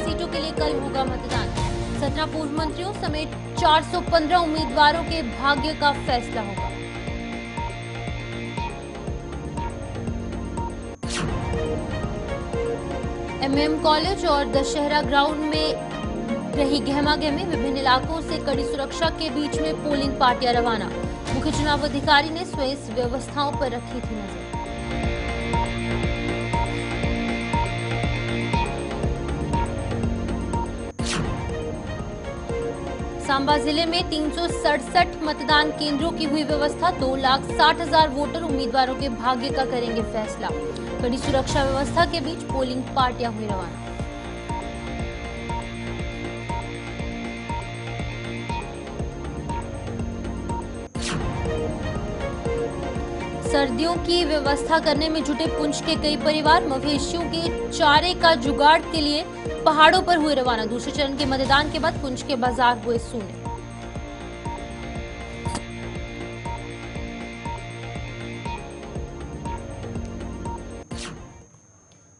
सीटों के लिए कल होगा मतदान। 17 पूर्व मंत्रियों समेत 415 उम्मीदवारों के भाग्य का फैसला होगा। एमएम कॉलेज और दशहरा ग्राउंड में रही गहमागहमी। विभिन्न इलाकों से कड़ी सुरक्षा के बीच में पोलिंग पार्टियां रवाना। मुख्य चुनाव अधिकारी ने स्वयं व्यवस्थाओं पर रखी थी नजर। सांबा जिले में 367 मतदान केंद्रों की हुई व्यवस्था। 2,60,000 वोटर उम्मीदवारों के भाग्य का करेंगे फैसला। कड़ी सुरक्षा व्यवस्था के बीच पोलिंग पार्टियां हुई रवाना। सर्दियों की व्यवस्था करने में जुटे पुंछ के कई परिवार। मवेशियों के चारे का जुगाड़ के लिए पहाड़ों पर हुए रवाना। दूसरे चरण के मतदान के बाद पुंछ के बाजार हुए सूने।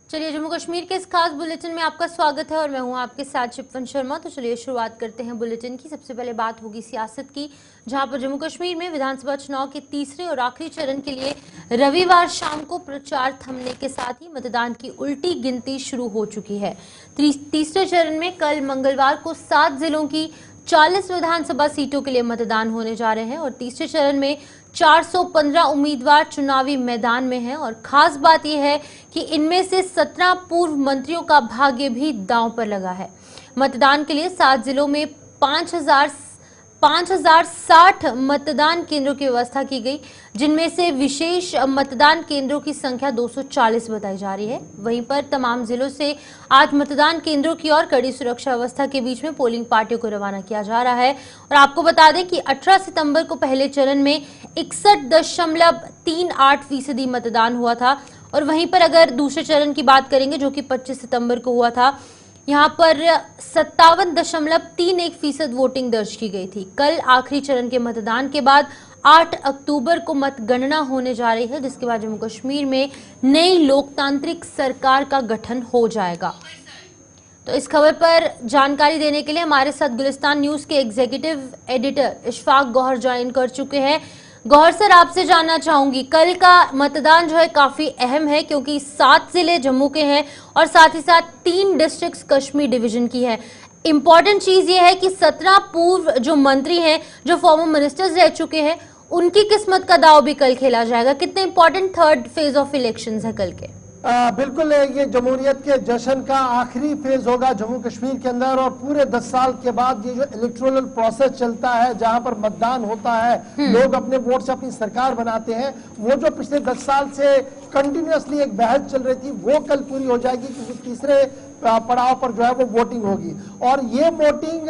चलिए, जम्मू कश्मीर के इस खास बुलेटिन में आपका स्वागत है और मैं हूं आपके साथ शिपवन शर्मा। तो चलिए शुरुआत करते हैं बुलेटिन की। सबसे पहले बात होगी सियासत की, जहां पर जम्मू कश्मीर में विधानसभा चुनाव के तीसरे और आखिरी चरण के लिए रविवार शाम को प्रचार थमने के साथ ही मतदान की उल्टी गिनती शुरू हो चुकी है। तीसरे चरण में कल मंगलवार को 7 जिलों की 40 विधानसभा सीटों के लिए मतदान होने जा रहे हैं और तीसरे चरण में 415 उम्मीदवार चुनावी मैदान में हैं। और खास बात यह है कि इनमें से 17 पूर्व मंत्रियों का भाग्य भी दांव पर लगा है। मतदान के लिए 7 जिलों में 5,060 मतदान केंद्रों की व्यवस्था की गई, जिनमें से विशेष मतदान केंद्रों की संख्या 240 बताई जा रही है। वहीं पर तमाम जिलों से आज मतदान केंद्रों की ओर कड़ी सुरक्षा व्यवस्था के बीच में पोलिंग पार्टियों को रवाना किया जा रहा है। और आपको बता दें कि 18 सितंबर को पहले चरण में 61.38% मतदान हुआ था और वहीं पर अगर दूसरे चरण की बात करेंगे जो कि 25 सितंबर को हुआ था, यहाँ पर 57.31% वोटिंग दर्ज की गई थी। कल आखिरी चरण के मतदान के बाद 8 अक्टूबर को मतगणना होने जा रही है, जिसके बाद जम्मू कश्मीर में नई लोकतांत्रिक सरकार का गठन हो जाएगा। तो इस खबर पर जानकारी देने के लिए हमारे साथ गुलिस्तान न्यूज के executive editor Ishfaq Gauhar join कर चुके हैं। गौहर सर, आपसे जानना चाहूंगी, कल का मतदान जो है काफी अहम है क्योंकि 7 जिले जम्मू के हैं और साथ ही साथ 3 डिस्ट्रिक्ट्स कश्मीर डिवीजन की है। इंपॉर्टेंट चीज ये है कि 17 पूर्व जो मंत्री हैं, जो फॉर्मर मिनिस्टर्स रह चुके हैं, उनकी किस्मत का दाव भी कल खेला जाएगा। कितने important third phase of elections है कल के? बिल्कुल, ये जमहूरियत के जश्न का आखिरी फेज होगा जम्मू कश्मीर के अंदर और पूरे 10 साल के बाद ये जो इलेक्टोरल प्रोसेस चलता है, जहां पर मतदान होता है, लोग अपने वोट से अपनी सरकार बनाते हैं, वो जो पिछले 10 साल से कंटिन्यूअसली एक बहस चल रही थी वो कल पूरी हो जाएगी क्योंकि तीसरे पड़ाव पर जो है वो वोटिंग होगी। और ये वोटिंग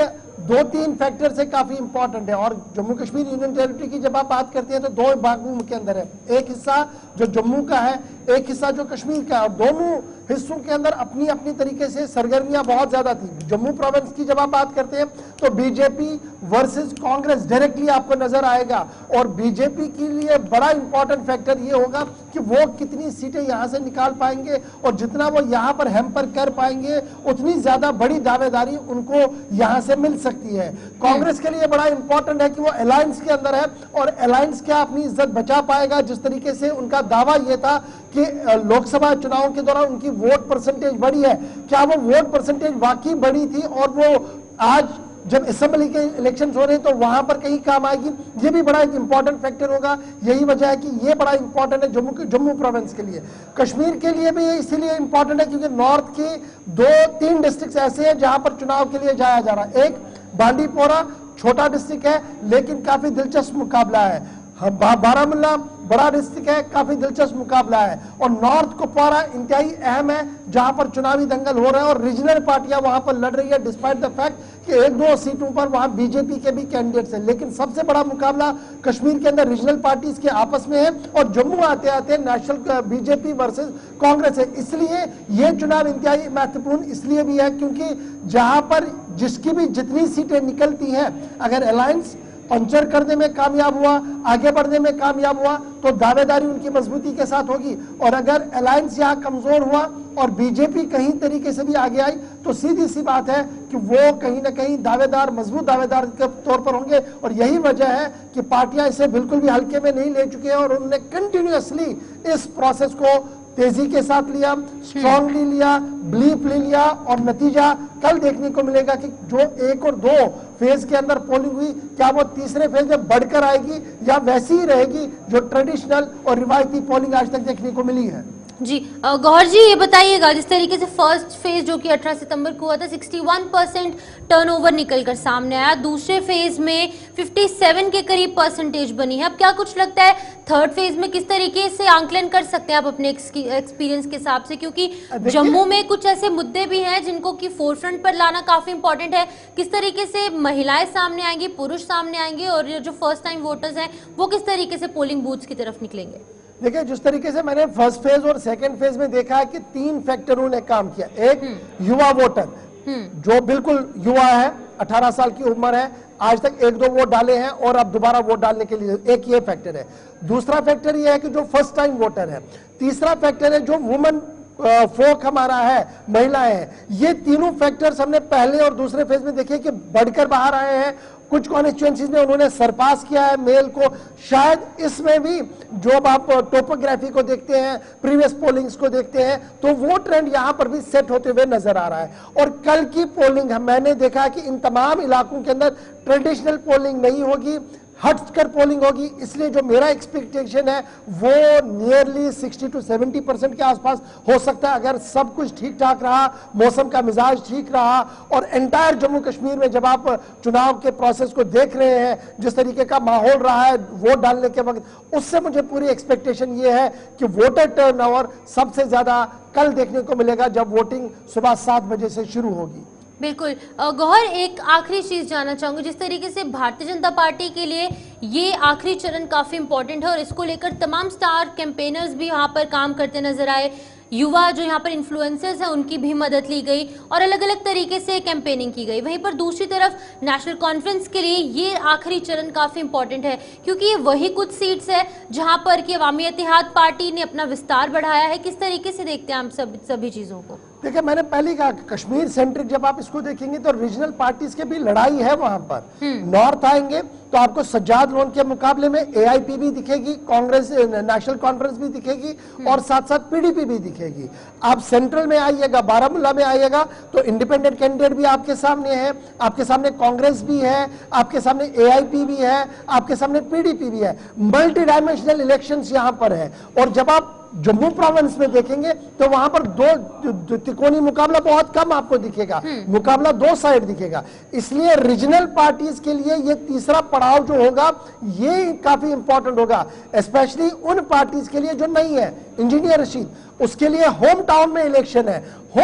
2-3 फैक्टर से काफी इंपॉर्टेंट है। और जम्मू कश्मीर यूनियन टेरिटरी की जब आप बात करते हैं तो 2 भागों के अंदर है, एक हिस्सा जो जम्मू का है, एक हिस्सा जो कश्मीर का है। और दोनों हिस्सों के अंदर अपनी अपनी तरीके से सरगर्मियां बहुत ज्यादा थी। जम्मू प्रोविंस की जब आप बात करते हैं तो बीजेपी वर्सेस कांग्रेस डायरेक्टली आपको नजर आएगा और बीजेपी के लिए बड़ा इंपॉर्टेंट फैक्टर ये होगा कि वो कितनी सीटें यहां से निकाल पाएंगे और जितना वो यहां पर हैम्पर कर पाएंगे उतनी ज्यादा बड़ी दावेदारी उनको यहां से मिल सकती है। कांग्रेस के लिए बड़ा इंपॉर्टेंट है कि वो अलायंस के अंदर है और अलायंस क्या अपनी इज्जत बचा पाएगा। जिस तरीके से उनका दावा यह था कि लोकसभा चुनाव के दौरान उनकी वोट परसेंटेज बढ़ी है, क्या वो वोट परसेंटेज वाकई बढ़ी थी और वो आज जब असेंबली के इलेक्शंस हो रहे हैं तो वहां पर कहीं काम आएगी? ये भी बड़ा एक इंपॉर्टेंट फैक्टर होगा। यही वजह है कि ये बड़ा इंपॉर्टेंट है जम्मू प्रोविंस के लिए। कश्मीर के लिए भी इसीलिए इंपॉर्टेंट है क्योंकि नॉर्थ की 2-3 डिस्ट्रिक्ट ऐसे हैं जहां पर चुनाव के लिए जाया जा रहा है। एक बांडीपोरा छोटा डिस्ट्रिक्ट है लेकिन काफी दिलचस्प मुकाबला है। बारामूला बड़ा डिस्ट्रिक्ट है, काफी दिलचस्प मुकाबला है। और नॉर्थ कुपवारा इंतहाई अहम है जहां पर चुनावी दंगल हो रहा है और रीजनल पार्टियां वहां पर लड़ रही है डिस्पाइट द फैक्ट कि 1-2 सीटों पर वहां बीजेपी के भी कैंडिडेट्स हैं। लेकिन सबसे बड़ा मुकाबला कश्मीर के अंदर रीजनल पार्टीज के आपस में है और जम्मू आते आते नेशनल बीजेपी वर्सेस कांग्रेस है। इसलिए ये चुनाव इंतहाई महत्वपूर्ण इसलिए भी है क्योंकि जहां पर जिसकी भी जितनी सीटें निकलती हैं, अगर अलायंस पंचर करने में कामयाब हुआ, आगे बढ़ने में कामयाब हुआ, तो दावेदारी उनकी मजबूती के साथ होगी। और अगर अलायंस यहाँ कमजोर हुआ और बीजेपी कहीं तरीके से भी आगे आई, तो सीधी सी बात है कि वो कहीं ना कहीं दावेदार, मजबूत दावेदार के तौर पर होंगे। और यही वजह है कि पार्टियां इसे बिल्कुल भी हल्के में नहीं ले चुके हैं और उन्होंने कंटिन्यूअसली इस प्रोसेस को तेजी के साथ लिया, स्ट्रांगली लिया, बिलीफली लिया। और नतीजा कल देखने को मिलेगा कि जो 1 और 2 फेज के अंदर पोलिंग हुई, क्या वो तीसरे फेज में बढ़कर आएगी या वैसी ही रहेगी जो ट्रेडिशनल और रिवायती पोलिंग आज तक देखने को मिली है। जी गौहर जी, ये बताइएगा, जिस तरीके से फर्स्ट फेज जो कि 18 सितंबर को हुआ था, 61% टर्नओवर निकल कर सामने आया। दूसरे फेज में 57 के करीब परसेंटेज बनी है। अब क्या कुछ लगता है थर्ड फेज में किस तरीके से आंकलन कर सकते हैं आप अपने एक्सपीरियंस के हिसाब से, क्योंकि जम्मू में कुछ ऐसे मुद्दे भी हैं जिनको कि फोरफ्रंट पर लाना काफी इंपॉर्टेंट है। किस तरीके से महिलाएं सामने आएंगी, पुरुष सामने आएंगे और जो फर्स्ट टाइम वोटर्स हैं वो किस तरीके से पोलिंग बूथ्स की तरफ निकलेंगे? देखिए, जिस तरीके से मैंने फर्स्ट फेज और सेकंड फेज में देखा है कि 3 फैक्टरों ने काम किया। एक, युवा वोटर जो बिल्कुल युवा है, 18 साल की उम्र है, आज तक 1-2 वोट डाले हैं और अब दोबारा वोट डालने के लिए, एक ये फैक्टर है। दूसरा फैक्टर ये है कि जो फर्स्ट टाइम वोटर है। तीसरा फैक्टर है जो वुमेन फोक हमारा है, महिलाएं हैं। ये तीनों फैक्टर्स हमने पहले और दूसरे फेज में देखे कि बढ़कर बाहर आए हैं। कुछ कॉन्स्टिट्यूएंसीज में उन्होंने सरपास किया है मेल को। शायद इसमें भी जो आप टोपोग्राफी को देखते हैं, प्रीवियस पोलिंग्स को देखते हैं, तो वो ट्रेंड यहां पर भी सेट होते हुए नजर आ रहा है। और कल की पोलिंग मैंने देखा कि इन तमाम इलाकों के अंदर ट्रेडिशनल पोलिंग नहीं होगी, हटकर पोलिंग होगी। इसलिए जो मेरा एक्सपेक्टेशन है वो नियरली 60 to 70% के आसपास हो सकता है, अगर सब कुछ ठीक ठाक रहा, मौसम का मिजाज ठीक रहा। और एंटायर जम्मू कश्मीर में जब आप चुनाव के प्रोसेस को देख रहे हैं, जिस तरीके का माहौल रहा है वोट डालने के वक्त, उससे मुझे पूरी एक्सपेक्टेशन ये है कि वोटर टर्नओवर सबसे ज्यादा कल देखने को मिलेगा जब वोटिंग सुबह 7 बजे से शुरू होगी। बिल्कुल। गौहर, एक आखिरी चीज जानना चाहूंगी, जिस तरीके से भारतीय जनता पार्टी के लिए ये आखिरी चरण काफी इंपॉर्टेंट है और इसको लेकर तमाम स्टार कैंपेनर्स भी यहाँ पर काम करते नजर आए। युवा जो यहाँ पर इन्फ्लुएंसर्स हैं उनकी भी मदद ली गई और अलग अलग तरीके से कैंपेनिंग की गई। वहीं पर दूसरी तरफ नेशनल कॉन्फ्रेंस के लिए ये आखिरी चरण काफी इंपॉर्टेंट है, क्योंकि ये वही कुछ सीट्स है जहां पर कि अवामी इत्तेहाद पार्टी ने अपना विस्तार बढ़ाया है। किस तरीके से देखते हैं हम सभी चीजों को? देखिए, मैंने पहले कहा कश्मीर सेंट्रिक जब आप इसको देखेंगे तो रीजनल पार्टीज के भी लड़ाई है वहां पर। नॉर्थ आएंगे तो आपको सज्जाद लोन के मुकाबले में एआईपी भी दिखेगी, कांग्रेस नेशनल कॉन्फ्रेंस भी दिखेगी और साथ साथ पीडीपी भी दिखेगी। आप सेंट्रल में आइएगा, बारामूला में आइएगा तो इंडिपेंडेंट कैंडिडेट भी आपके सामने है, आपके सामने कांग्रेस भी है, आपके सामने एआईपी भी है, आपके सामने पीडीपी भी है। मल्टी डायमेंशनल इलेक्शंस यहां पर है। और जब आप जम्मू प्रोविंस में देखेंगे तो वहां पर दो त्रिकोणीय मुकाबला बहुत कम आपको दिखेगा, मुकाबला 2 साइड दिखेगा। इसलिए रीजनल पार्टीज के लिए ये तीसरा पड़ाव जो होगा ये काफी इंपॉर्टेंट होगा, स्पेशली उन पार्टीज के लिए जो नहीं है। इंजीनियर रशीद, उसके लिए होम टाउन में इलेक्शन है,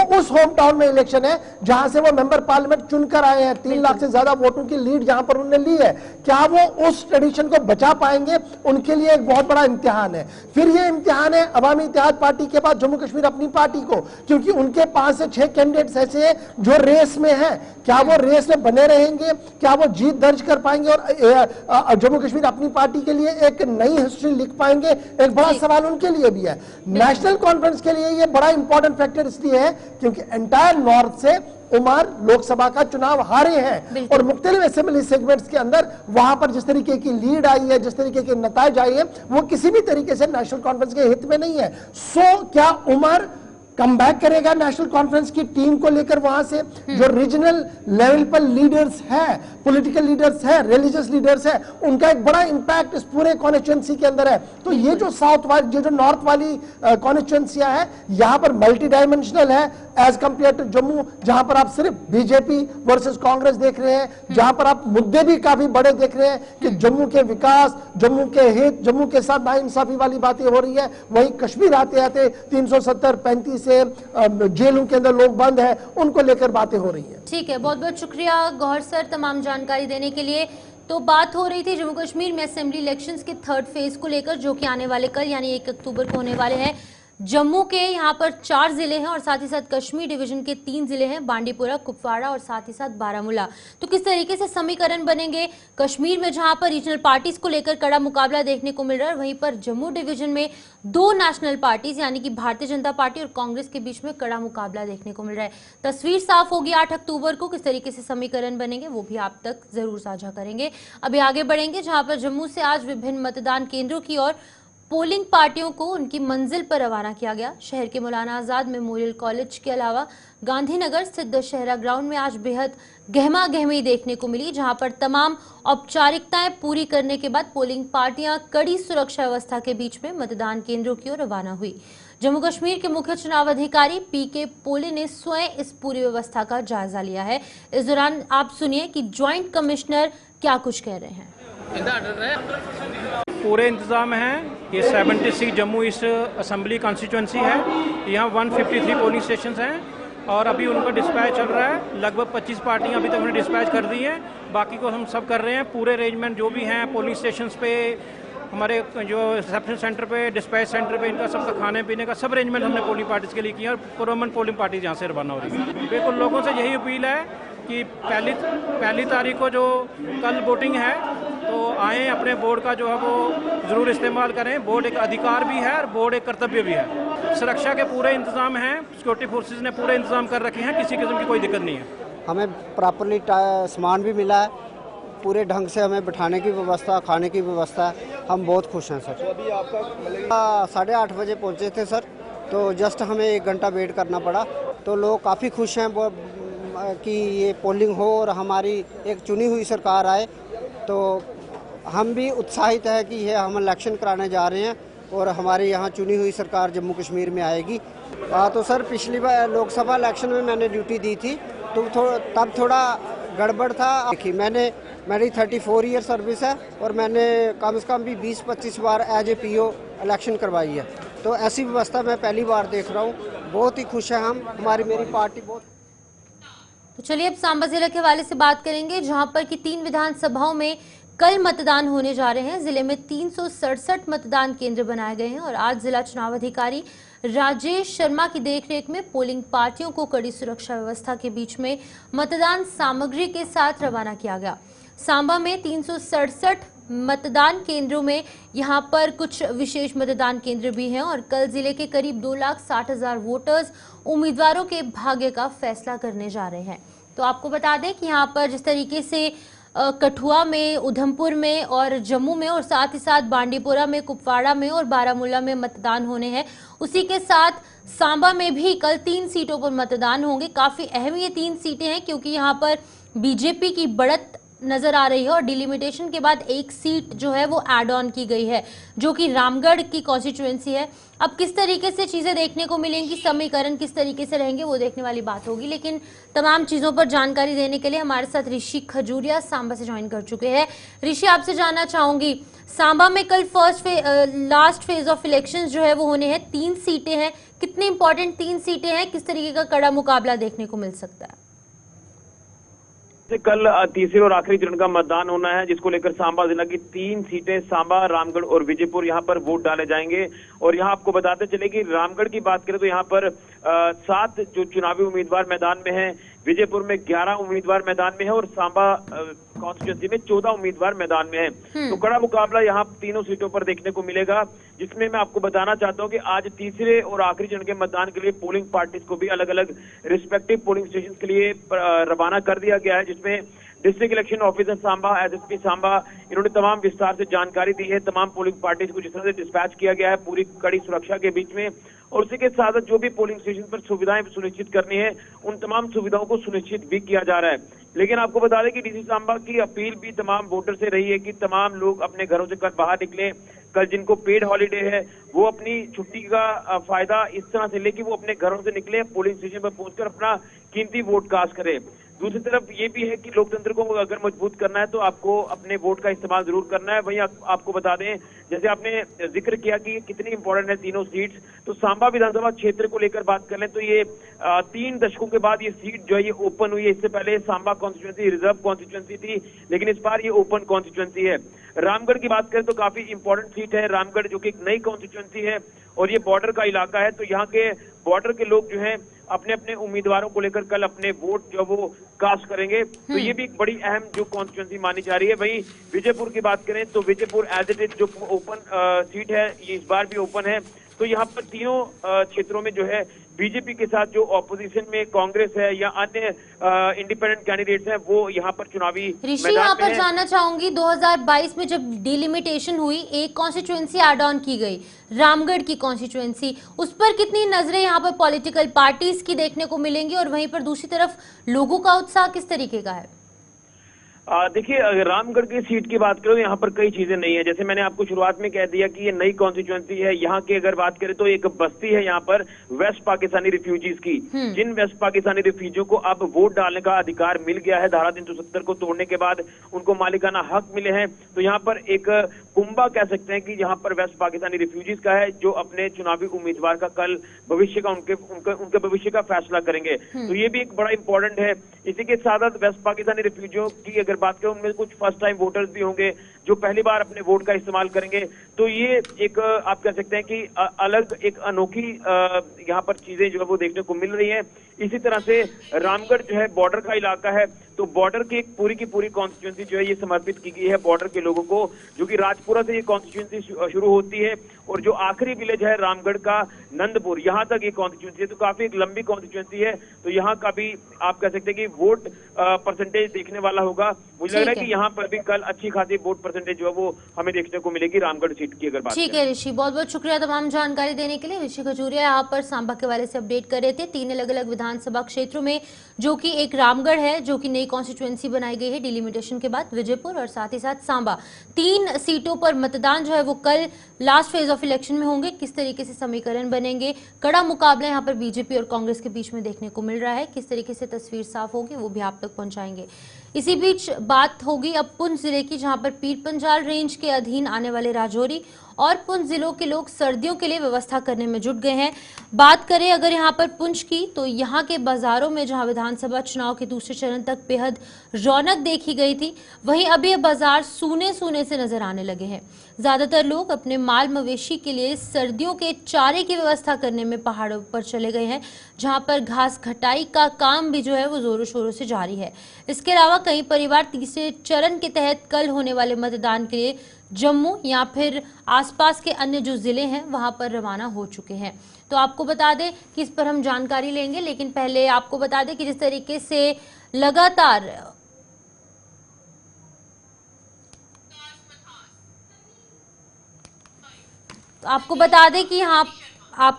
उस होम टाउन में इलेक्शन है जहां से वो मेंबर पार्लियामेंट चुनकर आए हैं। 3 लाख से ज्यादा वोटों की लीड जहां पर उन्होंने ली है, क्या वो उस ट्रेडिशन को बचा पाएंगे? उनके लिए एक बहुत बड़ा इम्तिहान है। फिर ये इम्तिहान है अवामी इत्तेहाद पार्टी के बाद जम्मू कश्मीर अपनी पार्टी को, क्योंकि उनके 5 से 6 कैंडिडेट्स ऐसे हैं जो रेस में हैं। क्या वो रेस में बने रहेंगे? क्या वो जीत दर्ज कर पाएंगे और जम्मू कश्मीर अपनी पार्टी के लिए एक नई हिस्ट्री लिख पाएंगे? एक बड़ा सवाल उनके लिए भी है। नेशनल कॉन्फ्रेंस के लिए ये बड़ा इंपॉर्टेंट फैक्टर इसलिए है क्योंकि एंटायर नॉर्थ से उमर लोकसभा का चुनाव हारे हैं और मुख्तलिफ असेंबली सेगमेंट्स के अंदर वहां पर जिस तरीके की लीड आई है, जिस तरीके के नताइज आई है, वो किसी भी तरीके से नेशनल कॉन्फ्रेंस के हित में नहीं है। सो क्या उमर कम बैक करेगा नेशनल कॉन्फ्रेंस की टीम को लेकर? वहां से जो रीजनल लेवल पर लीडर्स हैं, पॉलिटिकल लीडर्स हैं, रिलीजियस लीडर्स हैं, उनका एक बड़ा इंपैक्ट इस पूरे कॉन्स्टिट्यूएंसी के अंदर है। तो ये जो साउथ वाली, जो नॉर्थ वाली कॉन्स्टिट्यूएंसियां है, यहां पर मल्टी डायमेंशनल है एज कंपेयर टू जम्मू, जहां पर आप सिर्फ बीजेपी वर्सेस कांग्रेस देख रहे हैं, जहां पर आप मुद्दे भी काफी बड़े देख रहे हैं कि जम्मू के विकास, जम्मू के हित, जम्मू के साथ नाइंसाफी वाली बातें हो रही है। वहीं कश्मीर आते आते 370-35 से जेलों के अंदर लोग बंद हैं, उनको लेकर बातें हो रही है। ठीक है, बहुत बहुत शुक्रिया गौहर सर तमाम जानकारी देने के लिए। तो बात हो रही थी जम्मू कश्मीर में असेंबली इलेक्शंस के थर्ड फेज को लेकर, जो कि आने वाले कल यानी 1 अक्टूबर को होने वाले हैं। जम्मू के यहाँ पर 4 जिले हैं और साथ ही साथ कश्मीर डिवीजन के 3 जिले हैं, बांडीपुरा, कुपवाड़ा और साथ ही साथ बारामूला। तो किस तरीके से समीकरण बनेंगे कश्मीर में, जहां पर रीजनल पार्टीज को लेकर कड़ा मुकाबला देखने को मिल रहा है, वहीं पर जम्मू डिवीजन में 2 नेशनल पार्टीज यानी कि भारतीय जनता पार्टी और कांग्रेस के बीच में कड़ा मुकाबला देखने को मिल रहा है। तस्वीर साफ होगी 8 अक्टूबर को, किस तरीके से समीकरण बनेंगे वो भी आप तक जरूर साझा करेंगे। अभी आगे बढ़ेंगे, जहां पर जम्मू से आज विभिन्न मतदान केंद्रों की ओर पोलिंग पार्टियों को उनकी मंजिल पर रवाना किया गया। शहर के मौलाना आजाद मेमोरियल कॉलेज के अलावा गांधीनगर स्थित दशहरा ग्राउंड में आज बेहद गहमा गहमी देखने को मिली, जहां पर तमाम औपचारिकताएं पूरी करने के बाद पोलिंग पार्टियां कड़ी सुरक्षा व्यवस्था के बीच में मतदान केंद्रों की ओर रवाना हुई। जम्मू कश्मीर के मुख्य चुनाव अधिकारी पीके पोली ने स्वयं इस पूरी व्यवस्था का जायजा लिया है। इस दौरान आप सुनिए कि ज्वाइंट कमिश्नर क्या कुछ कह रहे हैं। पूरे इंतजाम हैं। ये 70 seat Jammu east assembly constituency है। यहाँ 153 पोलिंग स्टेशन हैं और अभी उनका डिस्पैच चल रहा है। लगभग 25 पार्टियाँ अभी तक उन्हें डिस्पैच कर दी हैं, बाकी को हम सब कर रहे हैं। पूरे अरेंजमेंट जो भी हैं पोलिंग स्टेशन पे, हमारे जो रिसेप्शन सेंटर पे, डिस्पैच सेंटर पे, इनका सबका खाने पीने का सब अरेंजमेंट हमने पोलिंग पार्टीज के लिए किया और पुरअमन पोलिंग पार्टीज यहाँ से रवाना हो रही है। बिल्कुल लोगों से यही अपील है कि पहली तारीख को जो कल वोटिंग है तो आएँ, अपने वोट का जो है वो ज़रूर इस्तेमाल करें। वोट एक अधिकार भी है और वोट एक कर्तव्य भी है। सुरक्षा के पूरे इंतजाम हैं, सिक्योरिटी फोर्सेज ने पूरे इंतजाम कर रखे हैं, किसी किस्म की कोई दिक्कत नहीं है। हमें प्रॉपरली सामान भी मिला है, पूरे ढंग से हमें बिठाने की व्यवस्था, खाने की व्यवस्था, हम बहुत खुश हैं सर। तो अभी आपका 8:30 बजे पहुँचे थे सर, तो जस्ट हमें 1 घंटा वेट करना पड़ा। तो लोग काफ़ी खुश हैं कि ये पोलिंग हो और हमारी एक चुनी हुई सरकार आए। तो हम भी उत्साहित है कि ये हम इलेक्शन कराने जा रहे हैं और हमारी यहाँ चुनी हुई सरकार जम्मू कश्मीर में आएगी। तो सर पिछली बार लोकसभा इलेक्शन में मैंने ड्यूटी दी थी, तो तब थोड़ा गड़बड़ था। देखिए मेरी 34 ईयर सर्विस है और मैंने कम से कम भी 20-25 बार एज ए PO इलेक्शन करवाई है। तो ऐसी व्यवस्था मैं पहली बार देख रहा हूँ। बहुत ही खुश है हम, मेरी पार्टी बहुत। तो चलिए अब सांबा जिले के हवाले से बात करेंगे, जहां पर कि 3 विधानसभाओं में कल मतदान होने जा रहे हैं। जिले में 367 मतदान केंद्र बनाए गए हैं और आज जिला चुनाव अधिकारी राजेश शर्मा की देखरेख में पोलिंग पार्टियों को कड़ी सुरक्षा व्यवस्था के बीच में मतदान सामग्री के साथ रवाना किया गया। सांबा में 367 मतदान केंद्रों में यहां पर कुछ विशेष मतदान केंद्र भी हैं और कल जिले के करीब 2,60,000 वोटर्स उम्मीदवारों के भाग्य का फैसला करने जा रहे हैं। तो आपको बता दें कि यहां पर जिस तरीके से कठुआ में, उधमपुर में और जम्मू में और साथ ही साथ बांडीपुरा में, कुपवाड़ा में और बारामूला में मतदान होने हैं, उसी के साथ सांबा में भी कल 3 सीटों पर मतदान होंगे। काफी अहम ये 3 सीटें हैं क्योंकि यहाँ पर बीजेपी की बढ़त नजर आ रही है और डिलिमिटेशन के बाद 1 सीट जो है वो ऐड ऑन की गई है, जो कि रामगढ़ की कॉन्स्टिट्यूएंसी है। अब किस तरीके से चीजें देखने को मिलेंगी, समीकरण किस तरीके से रहेंगे, वो देखने वाली बात होगी। लेकिन तमाम चीजों पर जानकारी देने के लिए हमारे साथ ऋषि खजूरिया सांबा से ज्वाइन कर चुके हैं। ऋषि, आपसे जानना चाहूंगी, सांबा में कल लास्ट फेज ऑफ इलेक्शंस जो है वो होने हैं, 3 सीटें हैं, कितनी इंपॉर्टेंट 3 सीटें हैं, किस तरीके का कड़ा मुकाबला देखने को मिल सकता है? कल तीसरे और आखिरी चरण का मतदान होना है, जिसको लेकर सांबा जिला की 3 सीटें सांबा, रामगढ़ और विजयपुर यहाँ पर वोट डाले जाएंगे। और यहाँ आपको बताते चले कि रामगढ़ की बात करें तो यहाँ पर 7 जो चुनावी उम्मीदवार मैदान में हैं, विजयपुर में 11 उम्मीदवार मैदान में है और सांबा कॉन्स्टिट्यूंसी में 14 उम्मीदवार मैदान में है। तो कड़ा मुकाबला यहाँ तीनों सीटों पर देखने को मिलेगा, जिसमें मैं आपको बताना चाहता हूँ कि आज तीसरे और आखिरी चरण के मतदान के लिए पोलिंग पार्टीज को भी अलग अलग रिस्पेक्टिव पोलिंग स्टेशन के लिए रवाना कर दिया गया है, जिसमें district election officer Samba, SSP Samba, इन्होंने तमाम विस्तार से जानकारी दी है। तमाम पोलिंग पार्टीज को जिस तरह से डिस्पैच किया गया है पूरी कड़ी सुरक्षा के बीच में, और उसी के साथ जो भी पोलिंग स्टेशन पर सुविधाएं सुनिश्चित करनी है, उन तमाम सुविधाओं को सुनिश्चित भी किया जा रहा है। लेकिन आपको बता दें कि DC सांबा की अपील भी तमाम वोटर से रही है कि तमाम लोग अपने घरों से कल बाहर निकलें। कल जिनको पेड हॉलीडे है वो अपनी छुट्टी का फायदा इस तरह से ले कि वो अपने घरों से निकले, पोलिंग स्टेशन पर पहुंचकर अपना कीमती वोट कास्ट करें। दूसरी तरफ ये भी है कि लोकतंत्र को अगर मजबूत करना है तो आपको अपने वोट का इस्तेमाल जरूर करना है। वहीं आपको बता दें, जैसे आपने जिक्र किया कि कितनी इंपॉर्टेंट है तीनों सीट्स, तो सांबा विधानसभा क्षेत्र को लेकर बात कर लें तो ये 3 दशकों के बाद ये सीट जो है ये ओपन हुई है। इससे पहले सांबा कॉन्स्टिट्यूंसी रिजर्व कॉन्स्टिट्यूंसी थी, लेकिन इस बार ये ओपन कॉन्स्टिट्यूंसी है। रामगढ़ की बात करें तो काफी इंपॉर्टेंट सीट है रामगढ़, जो कि एक नई कॉन्स्टिट्यूंसी है और ये बॉर्डर का इलाका है। तो यहाँ के बॉर्डर के लोग जो हैं अपने अपने उम्मीदवारों को लेकर कल अपने वोट जो वो कास्ट करेंगे। तो ये भी एक बड़ी अहम जो कॉन्स्टिट्यूंसी मानी जा रही है। वहीं विजयपुर की बात करें तो विजयपुर एज इट इज जो ओपन सीट है, ये इस बार भी ओपन है। तो यहाँ पर तीनों क्षेत्रों में जो है बीजेपी के साथ जो ऑपोजिशन में कांग्रेस है या अन्य इंडिपेंडेंट कैंडिडेट्स हैं वो यहाँ पर चुनावी ऋषि यहाँ पर जानना चाहूंगी, 2022 में जब डिलिमिटेशन हुई, एक कॉन्स्टिट्यूएंसी एड ऑन की गई, रामगढ़ की कॉन्स्टिट्यूएंसी, उस पर कितनी नजरें यहाँ पर पॉलिटिकल पार्टीज की देखने को मिलेंगी और वहीं पर दूसरी तरफ लोगों का उत्साह किस तरीके का है? देखिए, रामगढ़ की सीट की बात करें यहाँ पर कई चीजें नहीं है। जैसे मैंने आपको शुरुआत में कह दिया कि ये नई कॉन्स्टिट्यूएंसी है। यहाँ की अगर बात करें तो एक बस्ती है यहाँ पर वेस्ट पाकिस्तानी रिफ्यूजीज की, जिन वेस्ट पाकिस्तानी रिफ्यूजियों को अब वोट डालने का अधिकार मिल गया है धारा 370 को तोड़ने के बाद, उनको मालिकाना हक मिले हैं। तो यहाँ पर एक कुंभा कह सकते हैं कि यहाँ पर वेस्ट पाकिस्तानी रिफ्यूजीज का है, जो अपने चुनावी उम्मीदवार का कल भविष्य का उनके भविष्य का फैसला करेंगे। तो ये भी एक बड़ा इंपॉर्टेंट है। इसी के साथ साथ वेस्ट पाकिस्तानी रिफ्यूजियों की अगर बात करें, उनमें कुछ फर्स्ट टाइम वोटर्स भी होंगे जो पहली बार अपने वोट का इस्तेमाल करेंगे। तो ये एक आप कह सकते हैं कि अलग एक अनोखी यहाँ पर चीजें जो है वो देखने को मिल रही हैं। इसी तरह से रामगढ़ जो है बॉर्डर का इलाका है, तो बॉर्डर की एक पूरी की पूरी कॉन्स्टिट्यूंसी जो है ये समर्पित की गई है बॉर्डर के लोगों को, जो कि राजपुरा से ये कॉन्स्टिट्यूंसी शुरू होती है और जो आखिरी विलेज है रामगढ़ का नंदपुर, यहाँ तक ये कॉन्स्टिट्यूंसी है। तो काफी एक लंबी कॉन्स्टिट्यूंसी है। तो यहाँ का भी आप कह सकते हैं कि वोट परसेंटेज देखने वाला होगा। मुझे लग रहा है कि यहाँ पर भी कल अच्छी खासी वोट परसेंटेज जो है वो हमें देखने को मिलेगी रामगढ़ सीट की अगर बात। ठीक है ऋषि, बहुत बहुत शुक्रिया तमाम जानकारी देने के लिए। ऋषि खजूरिया यहाँ पर सांबा के वाले से अपडेट कर रहे थे। 3 अलग अलग विधानसभा क्षेत्रों में, जो कि एक रामगढ़ है जो कि नई कॉन्स्टिट्यूएंसी बनाई गई है डिलिमिटेशन के बाद, विजयपुर और साथ ही साथ सांबा, 3 सीटों पर मतदान जो है वो कल लास्ट फेज ऑफ इलेक्शन में होंगे। किस तरीके से समीकरण बनेंगे, कड़ा मुकाबला यहाँ पर बीजेपी और कांग्रेस के बीच में देखने को मिल रहा है, किस तरीके से तस्वीर साफ होगी वो भी आप तक पहुंचाएंगे। इसी बीच बात होगी अब पुंछ जिले की, जहां पर पीर पंजाल रेंज के अधीन आने वाले राजौरी और पुंछ जिलों के लोग सर्दियों के लिए व्यवस्था करने में जुट गए हैं। बात करें अगर यहां पर पुंछ की, तो यहां के बाजारों में जहां विधानसभा चुनाव के दूसरे चरण तक बेहद रौनक देखी गई थी, वहीं अभी ये बाजार सूने सूने से नजर आने लगे हैं। ज्यादातर लोग अपने माल मवेशी के लिए सर्दियों के चारे की व्यवस्था करने में पहाड़ों पर चले गए हैं, जहां पर घास घटाई का काम भी जो है वो जोरों शोरों से जारी है। इसके अलावा कई परिवार तीसरे चरण के तहत कल होने वाले मतदान के लिए जम्मू या फिर आसपास के अन्य जो जिले हैं वहां पर रवाना हो चुके हैं। तो आपको बता दें कि इस पर हम जानकारी लेंगे, लेकिन पहले आपको बता दें कि जिस तरीके से लगातार आपको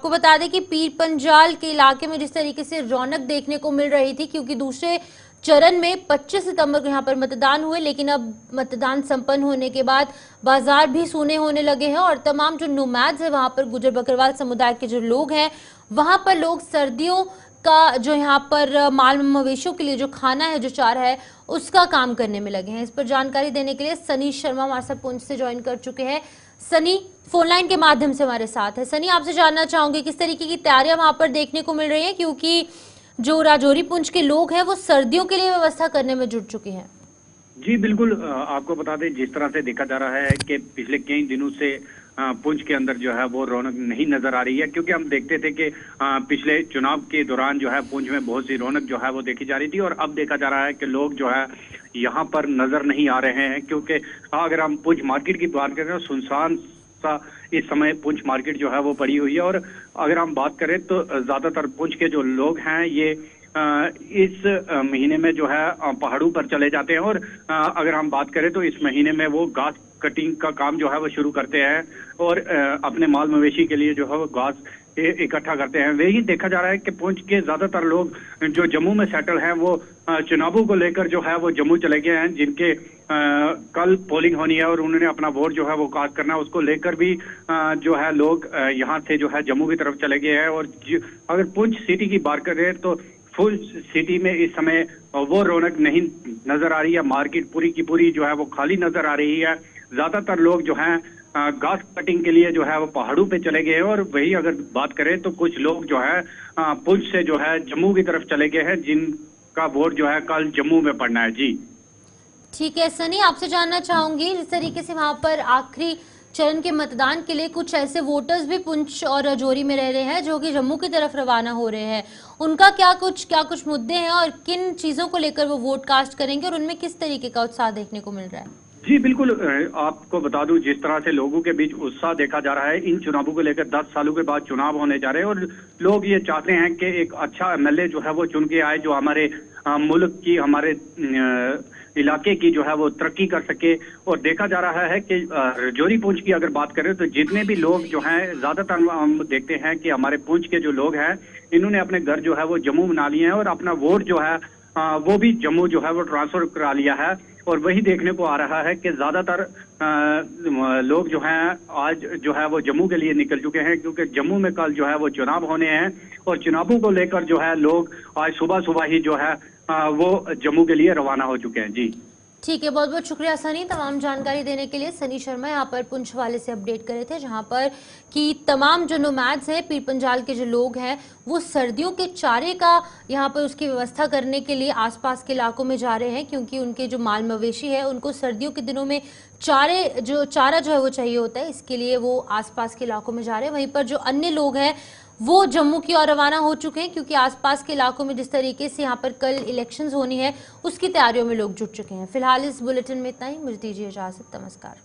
बता दें कि पीर पंजाल के इलाके में जिस तरीके से रौनक देखने को मिल रही थी, क्योंकि दूसरे चरण में 25 सितंबर को यहाँ पर मतदान हुए, लेकिन अब मतदान संपन्न होने के बाद बाजार भी सूने होने लगे हैं और तमाम जो नोमैड्स है वहां पर गुजर बकरवाल समुदाय के जो लोग हैं, वहां पर लोग सर्दियों का जो यहाँ पर माल मवेशियों के लिए जो खाना है, जो चारा है, उसका काम करने में लगे हैं। इस पर जानकारी देने के लिए सनी शर्मा हमारे साथ पुंछ से ज्वाइन कर चुके हैं। सनी फोन लाइन के माध्यम से हमारे साथ है। सनी, आपसे जानना चाहूंगे किस तरीके की तैयारियां वहां पर देखने को मिल रही है, क्योंकि जो राजौरी पुंछ के लोग हैं वो सर्दियों के लिए व्यवस्था करने में जुट चुके हैं। जी बिल्कुल, आपको बता दें जिस तरह से देखा जा रहा है कि पिछले कई दिनों से पुंछ के अंदर जो है वो रौनक नहीं नजर आ रही है, क्योंकि हम देखते थे कि पिछले चुनाव के दौरान जो है पुंछ में बहुत सी रौनक जो है वो देखी जा रही थी, और अब देखा जा रहा है कि लोग जो है यहाँ पर नजर नहीं आ रहे हैं। क्योंकि अगर हम पुंछ मार्केट की बात करें तो सुनसान सा इस समय पुंछ मार्केट जो है वो पड़ी हुई है, और अगर हम बात करें तो ज्यादातर पुंछ के जो लोग हैं ये इस महीने में जो है पहाड़ों पर चले जाते हैं, और अगर हम बात करें तो इस महीने में वो घास कटिंग का काम जो है वो शुरू करते हैं और अपने माल मवेशी के लिए जो है वो घास इकट्ठा करते हैं। वही देखा जा रहा है कि पुंछ के ज्यादातर लोग जो जम्मू में सेटल हैं वो चुनावों को लेकर जो है वो जम्मू चले गए हैं, जिनके कल पोलिंग होनी है और उन्होंने अपना वोट जो है वो कास्ट करना है, उसको लेकर भी जो है लोग यहाँ से जो है जम्मू की तरफ चले गए हैं। और अगर पुंछ सिटी की बात करें तो फुल सिटी में इस समय वो रौनक नहीं नजर आ रही है। मार्केट पूरी की पूरी जो है वो खाली नजर आ रही है। ज्यादातर लोग जो हैं घास कटिंग के लिए जो है वो पहाड़ों पे चले गए हैं, और वही अगर बात करें तो कुछ लोग जो है पुंछ से जो है जम्मू की तरफ चले गए हैं, जिनका वोट जो है कल जम्मू में पड़ना है। जी ठीक है सनी, आपसे जानना चाहूंगी जिस तरीके से वहां पर आखिरी चरण के मतदान के लिए कुछ ऐसे वोटर्स भी पुंछ और राजौरी में रह रहे हैं जो कि जम्मू की तरफ रवाना हो रहे हैं, उनका क्या कुछ मुद्दे हैं और किन चीजों को लेकर वो वोट कास्ट करेंगे और उनमें किस तरीके का उत्साह देखने को मिल रहा है? जी बिल्कुल, आपको बता दूं जिस तरह से लोगों के बीच उत्साह देखा जा रहा है इन चुनावों को लेकर। 10 सालों के बाद चुनाव होने जा रहे हैं और लोग ये चाहते हैं कि एक अच्छा एमएलए जो है वो चुन के आए जो हमारे मुल्क की, हमारे इलाके की जो है वो तरक्की कर सके। और देखा जा रहा है कि राजौरी पुंछ की अगर बात करें तो जितने भी लोग जो हैं, ज्यादातर हम देखते हैं कि हमारे पुंछ के जो लोग हैं इन्होंने अपने घर जो है वो जम्मू बना लिए हैं और अपना वोट जो है वो भी जम्मू जो है वो ट्रांसफर करा लिया है। और वही देखने को आ रहा है कि ज्यादातर लोग जो हैं आज जो है वो जम्मू के लिए निकल चुके हैं, क्योंकि जम्मू में कल जो है वो चुनाव होने हैं और चुनावों को लेकर जो है लोग आज सुबह सुबह ही जो है वो जम्मू के लिए रवाना हो चुके हैं। जी ठीक है, बहुत बहुत शुक्रिया सनी, तमाम जानकारी देने के लिए। सनी शर्मा यहाँ पर पुंछ वाले से अपडेट करे थे, जहाँ पर कि तमाम जो नोमैड्स हैं, पीर पंजाल के जो लोग हैं, वो सर्दियों के चारे का यहाँ पर उसकी व्यवस्था करने के लिए आसपास के इलाकों में जा रहे हैं, क्योंकि उनके जो माल मवेशी है उनको सर्दियों के दिनों में चारा जो है वो चाहिए होता है, इसके लिए वो आसपास के इलाकों में जा रहे हैं। वहीं पर जो अन्य लोग हैं वो जम्मू की ओर रवाना हो चुके हैं, क्योंकि आसपास के इलाकों में जिस तरीके से यहाँ पर कल इलेक्शंस होनी है उसकी तैयारियों में लोग जुट चुके हैं। फिलहाल इस बुलेटिन में इतना ही, मुझे दीजिए इजाजत, नमस्कार।